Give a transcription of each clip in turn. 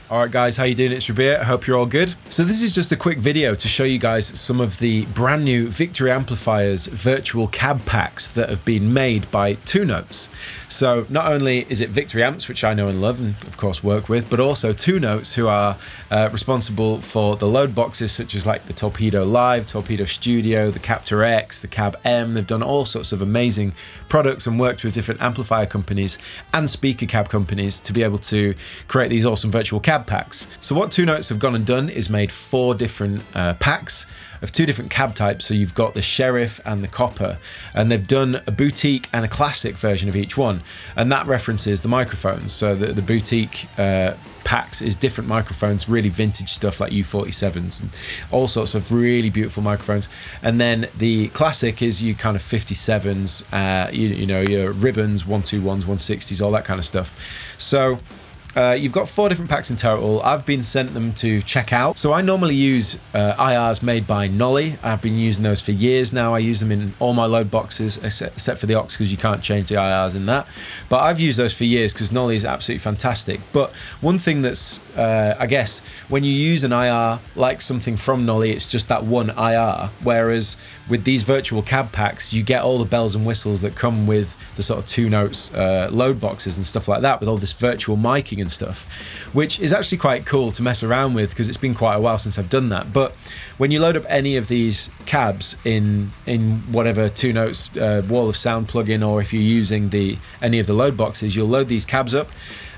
Alright guys, how you doing? It's Rabea, I hope you're all good. So this is just a quick video to show you guys some of the brand new Victory Amplifiers virtual cab packs that have been made by TwoNotes. So not only is it Victory Amps, which I know and love and of course work with, but also TwoNotes, who are responsible for the load boxes such as like the Torpedo Live, Torpedo Studio, the Captor X, the Cab M. They've done all sorts of amazing products and worked with different amplifier companies and speaker cab companies to be able to create these awesome virtual cab packs. So what TwoNotes have gone and done is made 4 different packs of 2 different cab types. So you've got the Sheriff and the Copper, and they've done a boutique and a classic version of each one, and that references the microphones. So the boutique packs is different microphones, really vintage stuff like U47s and all sorts of really beautiful microphones, and then the classic is you kind of 57s, you know, your ribbons, 121s, 160s, all that kind of stuff. So you've got 4 different packs in total. I've been sent them to check out. So I normally use IRs made by Nolly. I've been using those for years now. I use them in all my load boxes except for the aux, because you can't change the IRs in that. But I've used those for years because Nolly is absolutely fantastic. But one thing that's, I guess, when you use an IR like something from Nolly, it's just that one IR. Whereas with these virtual cab packs, you get all the bells and whistles that come with the sort of TwoNotes load boxes and stuff like that, with all this virtual miking and stuff, which is actually quite cool to mess around with because it's been quite a while since I've done that. But when you load up any of these cabs in whatever TwoNotes wall of sound plugin, or if you're using any of the load boxes, you'll load these cabs up,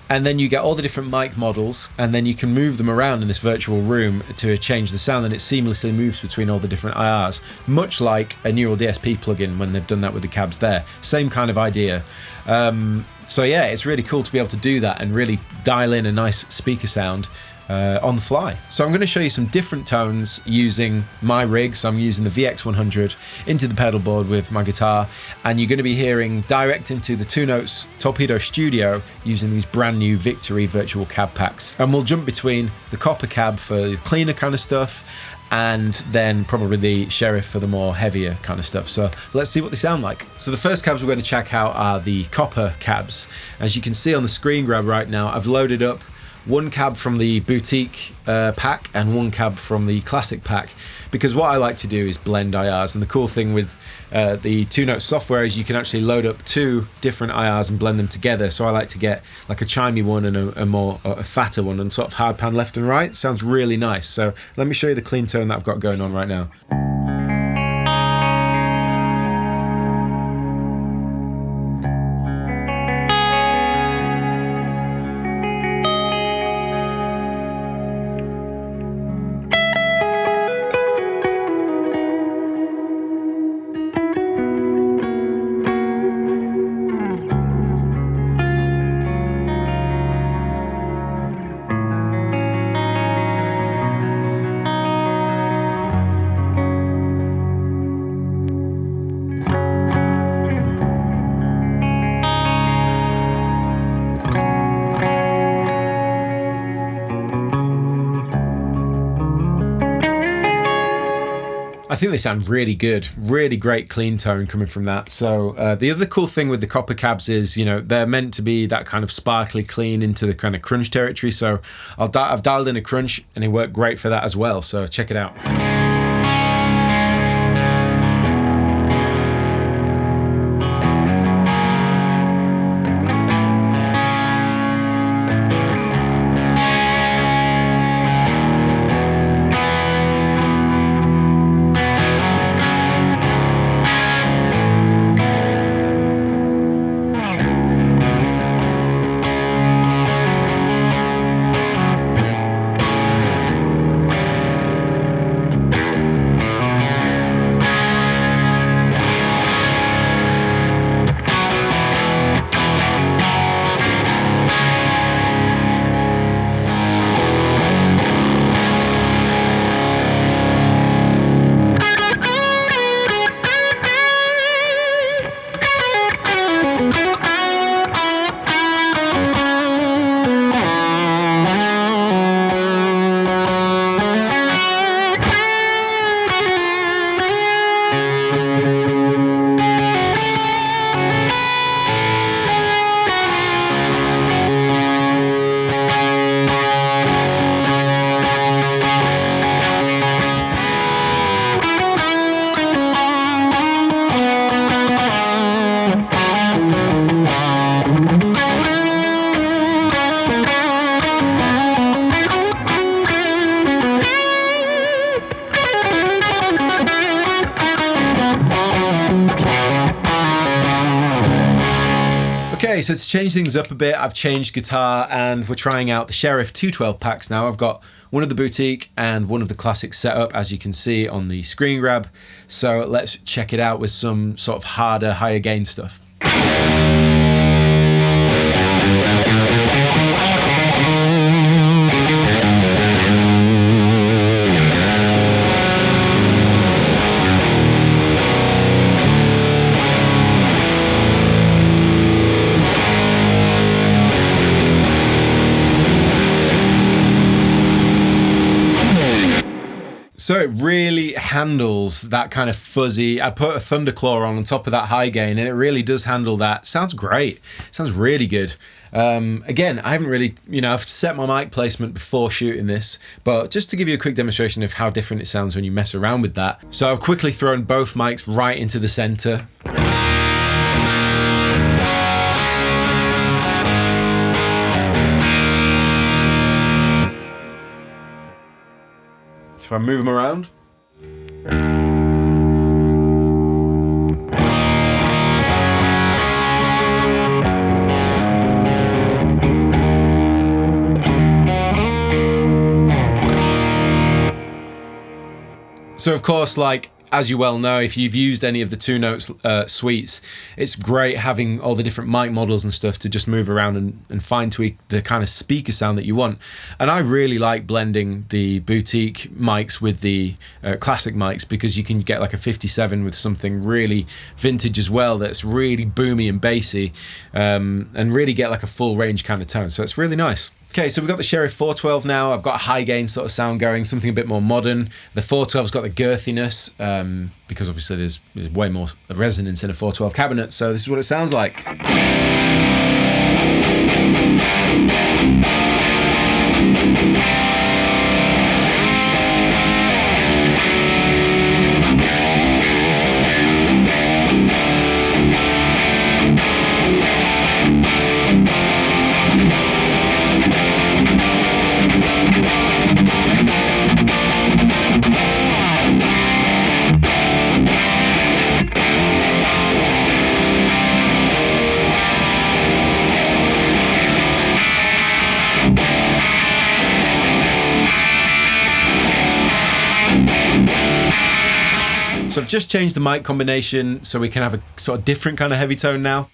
and then you get all the different mic models, and then you can move them around in this virtual room to change the sound, and it seamlessly moves between all the different IRs, much like a Neural DSP plugin when they've done that with the cabs there. Same kind of idea. So yeah, it's really cool to be able to do that and really dial in a nice speaker sound on the fly. So I'm going to show you some different tones using my rig. So I'm using the VX100 into the pedal board with my guitar, and you're going to be hearing direct into the TwoNotes Torpedo Studio using these brand new Victory virtual cab packs. And we'll jump between the Copper cab for the cleaner kind of stuff, and then probably the Sheriff for the more heavier kind of stuff. So let's see what they sound like. So the first cabs we're going to check out are the Copper cabs. As you can see on the screen grab right now, I've loaded up 1 cab from the boutique pack and 1 cab from the classic pack, because what I like to do is blend IRs. And the cool thing with the TwoNotes software is you can actually load up 2 different IRs and blend them together. So I like to get like a chimey one and a fatter one, and sort of hard pan left and right. Sounds really nice. So let me show you the clean tone that I've got going on right now. I think they sound really good, really great clean tone coming from that. So the other cool thing with the Copper cabs is, you know, they're meant to be that kind of sparkly clean into the kind of crunch territory. So I've dialed in a crunch, and it worked great for that as well. So check it out. so to change things up a bit, I've changed guitar and we're trying out the Sheriff 212 packs now. I've got one of the Boutique and one of the Classic setup, as you can see on the screen grab. So let's check it out with some sort of harder, higher gain stuff. So it really handles that kind of fuzzy. I put a Thunderclaw on top of that high gain and it really does handle that. Sounds great. Sounds really good. Again, I haven't really, I've set my mic placement before shooting this, but just to give you a quick demonstration of how different it sounds when you mess around with that. So I've quickly thrown both mics right into the center. If I move them around. So of course, as you well know, if you've used any of the TwoNotes suites, it's great having all the different mic models and stuff to just move around and fine tweak the kind of speaker sound that you want. And I really like blending the Boutique mics with the Classic mics, because you can get like a 57 with something really vintage as well that's really boomy and bassy, and really get like a full range kind of tone. So it's really nice. Okay, so we've got the Sheriff 412 now. I've got a high gain sort of sound going, something a bit more modern. The 412's got the girthiness, because obviously there's way more resonance in a 412 cabinet, so this is what it sounds like. So I've just changed the mic combination so we can have a sort of different kind of heavy tone now.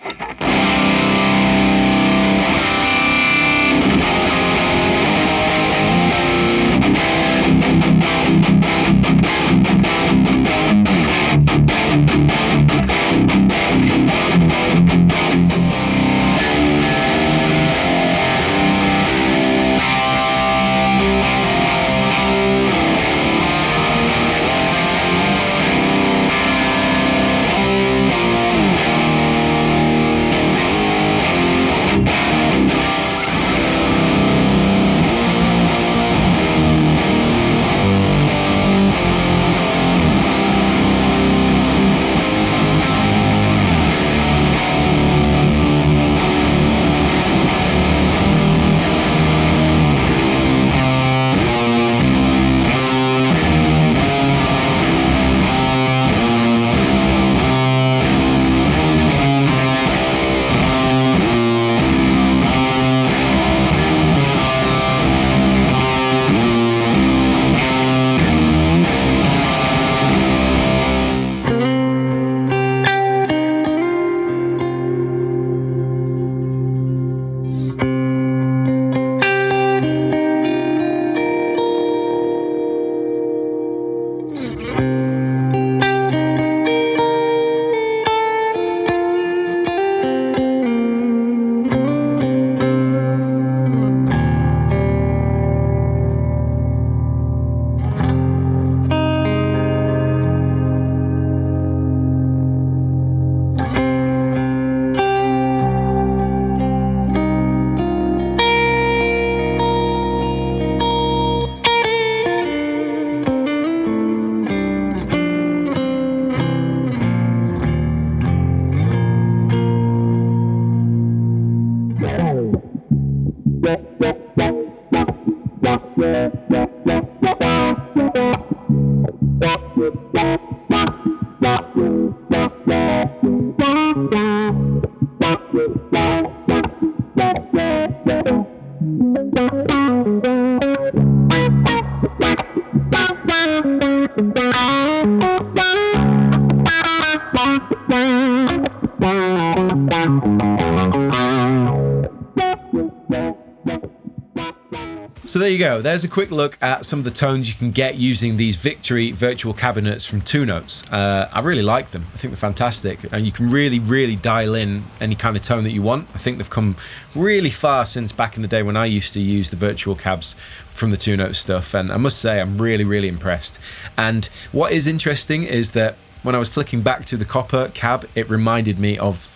So there you go. There's a quick look at some of the tones you can get using these Victory virtual cabinets from TwoNotes. I really like them. I think they're fantastic, and you can really dial in any kind of tone that you want. I think they've come really far since back in the day when I used to use the virtual cabs from the TwoNotes stuff, and I must say I'm really impressed. And what is interesting is that when I was flicking back to the copper cab, it reminded me of,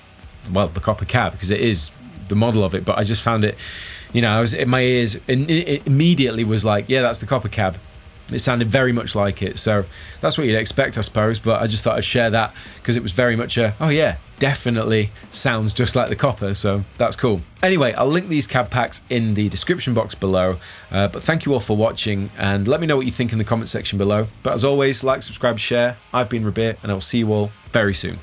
well, the copper cab, because it is the model of it, but I just found it, you know, I was in my ears, and it immediately was like, yeah, that's the copper cab. It sounded very much like it, so that's what you'd expect, I suppose, but I just thought I'd share that because it was very much a, oh yeah, definitely sounds just like the copper, so that's cool. Anyway, I'll link these cab packs in the description box below, but thank you all for watching, and let me know what you think in the comment section below. But as always, like, subscribe, share. I've been Rabea, and I will see you all very soon.